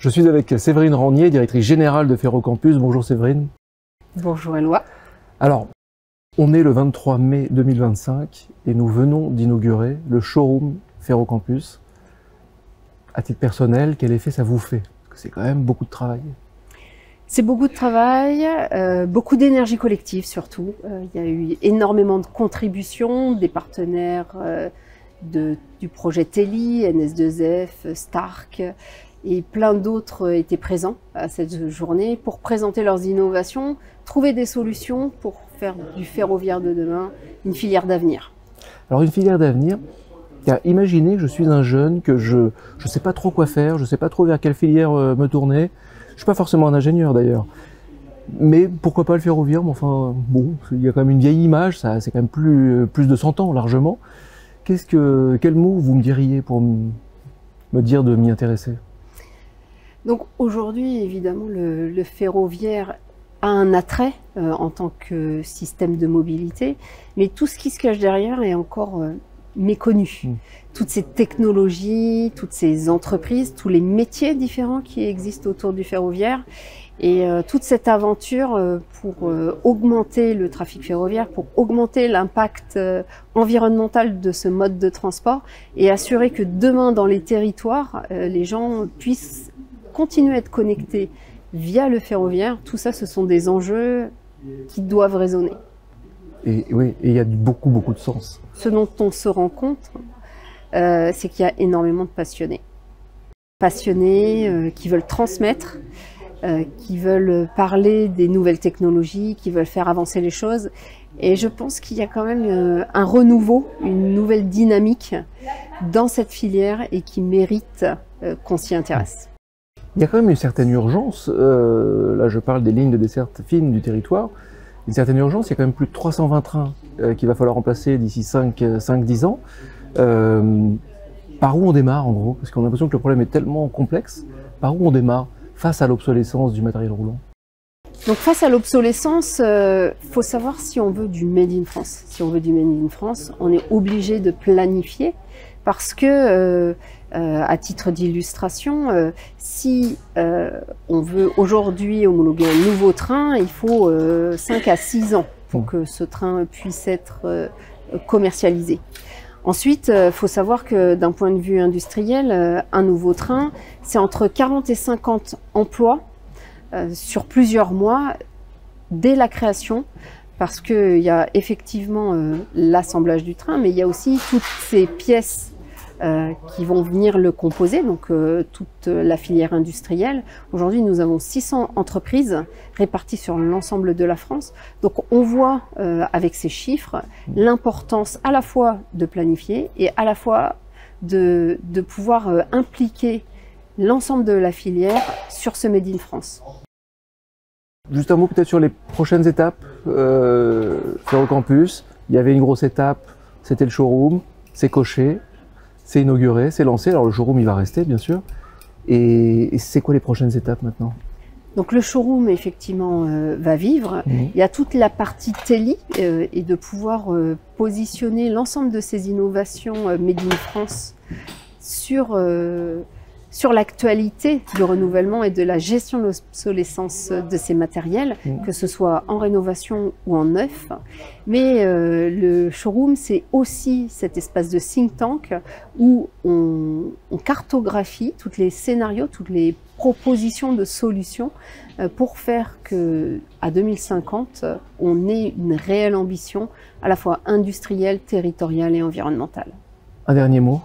Je suis avec Séverine Ragnier, directrice générale de Ferrocampus. Bonjour Séverine. Bonjour Eloi. Alors, on est le 23 mai 2025 et nous venons d'inaugurer le showroom Ferrocampus. À titre personnel, quel effet ça vous fait? Parce que c'est quand même beaucoup de travail. C'est beaucoup de travail, beaucoup d'énergie collective surtout. Il y a eu énormément de contributions des partenaires du projet Teli, NS2F, Stark et plein d'autres étaient présents à cette journée pour présenter leurs innovations, trouver des solutions pour faire du ferroviaire de demain une filière d'avenir. Alors une filière d'avenir, car imaginez que je suis un jeune, que je ne sais pas trop quoi faire, je ne sais pas trop vers quelle filière me tourner. Je ne suis pas forcément un ingénieur d'ailleurs. Mais pourquoi pas le ferroviaire? Mais enfin, bon, il y a quand même une vieille image, ça, c'est quand même plus de 100 ans largement. Quel mot vous me diriez pour me dire de m'y intéresser? Donc aujourd'hui, évidemment, le ferroviaire a un attrait en tant que système de mobilité, mais tout ce qui se cache derrière est encore méconnu. Toutes ces technologies, toutes ces entreprises, tous les métiers différents qui existent autour du ferroviaire et toute cette aventure pour augmenter le trafic ferroviaire, pour augmenter l'impact environnemental de ce mode de transport et assurer que demain dans les territoires, les gens puissent continuer à être connectés via le ferroviaire. Tout ça, ce sont des enjeux qui doivent résonner. Et oui, et il y a beaucoup de sens. Ce dont on se rend compte, c'est qu'il y a énormément de passionnés. Passionnés qui veulent transmettre, qui veulent parler des nouvelles technologies, qui veulent faire avancer les choses. Et je pense qu'il y a quand même un renouveau, une nouvelle dynamique dans cette filière et qui mérite qu'on s'y intéresse. Il y a quand même une certaine urgence, là je parle des lignes de desserte fine du territoire, une certaine urgence, il y a quand même plus de 320 trains qu'il va falloir remplacer d'ici 5-10 ans. Par où on démarre en gros? Parce qu'on a l'impression que le problème est tellement complexe. Par où on démarre face à l'obsolescence du matériel roulant? Donc face à l'obsolescence, faut savoir si on veut du Made in France. Si on veut du Made in France, on est obligé de planifier parce que à titre d'illustration, si on veut aujourd'hui homologuer un nouveau train, il faut 5 à 6 ans pour que ce train puisse être commercialisé. Ensuite, il faut savoir que d'un point de vue industriel, un nouveau train, c'est entre 40 et 50 emplois sur plusieurs mois dès la création, parce qu'il y a effectivement l'assemblage du train, mais il y a aussi toutes ces pièces qui vont venir le composer, donc toute la filière industrielle. Aujourd'hui, nous avons 600 entreprises réparties sur l'ensemble de la France. Donc on voit avec ces chiffres l'importance à la fois de planifier et à la fois de pouvoir impliquer l'ensemble de la filière sur ce Made in France. Juste un mot peut-être sur les prochaines étapes. Ferrocampus, il y avait une grosse étape, c'était le showroom, c'est coché. C'est inauguré, c'est lancé. Alors le showroom, il va rester, bien sûr. Et c'est quoi les prochaines étapes maintenant? Donc le showroom, effectivement, va vivre. Il y a toute la partie Teli et de pouvoir positionner l'ensemble de ces innovations Made in France sur l'actualité du renouvellement et de la gestion de l'obsolescence de ces matériels, que ce soit en rénovation ou en neuf. Mais le showroom, c'est aussi cet espace de think tank où on cartographie tous les scénarios, toutes les propositions de solutions pour faire qu'à 2050, on ait une réelle ambition à la fois industrielle, territoriale et environnementale. Un dernier mot.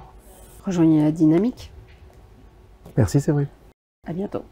Rejoignez la dynamique. Merci Séverine. À bientôt.